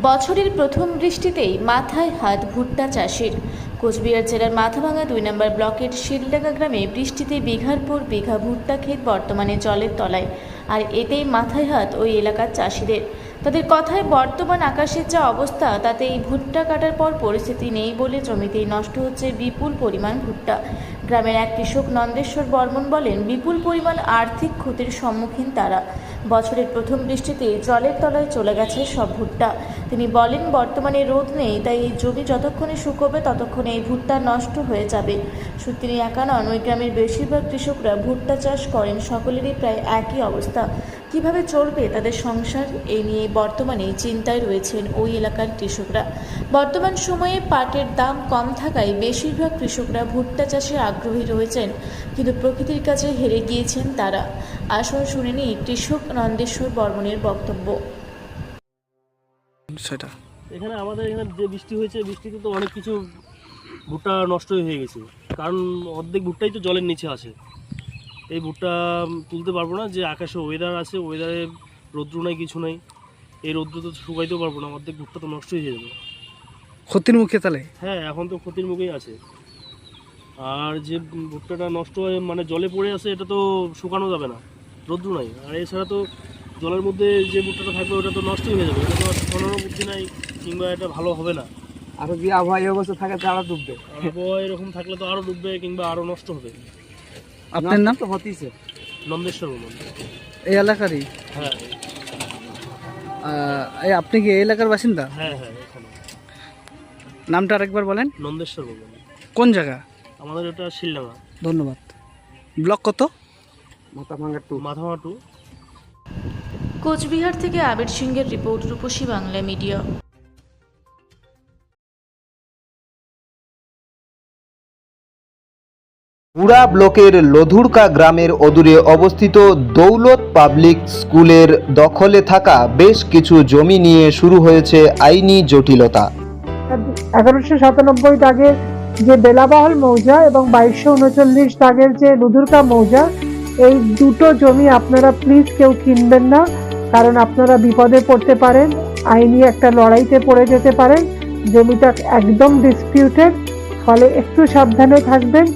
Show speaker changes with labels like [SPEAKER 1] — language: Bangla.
[SPEAKER 1] বছরের প্রথম বৃষ্টিতেই মাথায় হাত ভুট্টা চাষির। কোচবিহার জেলার মাথাভাঙা 2 নম্বর ব্লকের শিলডাঙ্গা গ্রামে বৃষ্টিতে বিঘার পর বিঘা ভুট্টা ক্ষেত বর্তমানে জলের তলায়, আর এতেই মাথায় হাত ওই এলাকার চাষিদের। তাদের কথায় বর্তমান আকাশের যা অবস্থা তাতে এই ভুট্টা কাটার পর পরিস্থিতি নেই বলে জমিতেই নষ্ট হচ্ছে বিপুল পরিমাণ ভুট্টা। গ্রামের এক কৃষক নন্দেশ্বর বর্মন বলেন, বিপুল পরিমাণ আর্থিক ক্ষতির সম্মুখীন তারা। বছরের প্রথম বৃষ্টিতে জলের তলায় চলে গেছে সব ভুট্টা। তিনি বলেন, বর্তমানে রোদ নেই, তাই এই জমি যতক্ষণে শুকোবে ততক্ষণে এই ভুট্টা নষ্ট হয়ে যাবে। শুধু তিনি একা নন, ওই গ্রামের বেশিরভাগ কৃষকরা ভুট্টা চাষ করেন। সকলেরই প্রায় একই অবস্থা। কিভাবে চলবে তাদের সংসার, এই নিয়ে বর্তমানে চিন্তায় রয়েছেন ওই এলাকার কৃষকরা। বর্তমান সময়ে পাটের দাম কম থাকায় বেশিরভাগ কৃষকরা ভুট্টা চাষে আগ্রহী রয়েছেন, কিন্তু প্রকৃতির কাছে হেরে গিয়েছেন তারা। আসুন শুনে নিই কৃষক নন্দেশ্বর বর্মনের বক্তব্য।
[SPEAKER 2] এখানে আমাদের এখানে যে বৃষ্টি হয়েছে, বৃষ্টিতে তো অনেক কিছু ভুট্টা নষ্ট হয়ে গেছে, কারণ অর্ধেক ভুট্টাই তো জলের নিচে আছে। এই ভুট্টা তুলতে পারবো না, যে আকাশে ওয়েদার আছে, ওয়েদারে রৌদ্র নাই, কিছু নাই, এই রৌদ্র তো শুকাইতেও পারবো না, অর্ধেক ভুট্টা তো নষ্ট হয়ে যাবে।
[SPEAKER 3] ক্ষতির মুখে তাহলে?
[SPEAKER 2] হ্যাঁ, এখন তো ক্ষতির মুখেই আছে। আর যে ভুট্টাটা নষ্ট হয়ে মানে জলে পড়ে আছে, এটা তো শুকানো যাবে না, রৌদ্র নাই। আর এছাড়া তো জলের মধ্যে যে ভুট্টাটা থাকবে ওটা তো নষ্টই হয়ে যাবে, এটা তো ফলানো বুদ্ধি নাই, কিংবা এটা ভালো হবে না।
[SPEAKER 3] আরো যে আবহাওয়া এই অবস্থা থাকে আরো ডুববে,
[SPEAKER 2] আবহাওয়া এরকম থাকলে তো আরো ডুববে কিংবা আরো নষ্ট হবে।
[SPEAKER 3] আপনার নাম? তো হতিছে
[SPEAKER 2] নন্দেশ্বর বর্মন।
[SPEAKER 3] এই এলাকারই?
[SPEAKER 2] হ্যাঁ।
[SPEAKER 3] আপনি কি এই এলাকার বাসিন্দা?
[SPEAKER 2] হ্যাঁ হ্যাঁ, এখানে।
[SPEAKER 3] নামটা আরেকবার বলেন।
[SPEAKER 2] নন্দেশ্বর বর্মন।
[SPEAKER 3] কোন জায়গা?
[SPEAKER 2] আমাদের এটা শিলডাঙ্গা।
[SPEAKER 3] ধন্যবাদ। ব্লক কত?
[SPEAKER 2] মাথাভাঙা 2।
[SPEAKER 1] কোচবিহার থেকে আবির সিংহের রিপোর্ট, রূপসী বাংলা মিডিয়া।
[SPEAKER 4] পুরা ব্লকের লধুরকা গ্রামের অদূরে অবস্থিত দৌলত পাবলিক স্কুলের দখলে থাকা বেশ কিছু জমি নিয়ে শুরু হয়েছে আইনি জটিলতা।
[SPEAKER 5] 1197 দাগের যে বেলাবহল মৌজা এবং 2239 দাগের যে লধুরকা মৌজা, এই দুটো জমি আপনারা প্লিজ কেউ কিনবেন না, কারণ আপনারা বিপদে পড়তে পারেন, আইনি একটা লড়াইতে পড়ে যেতে পারেন। জমিটা একদম ডিসপিউটেড, ফলে একটু সাবধানে থাকবেন।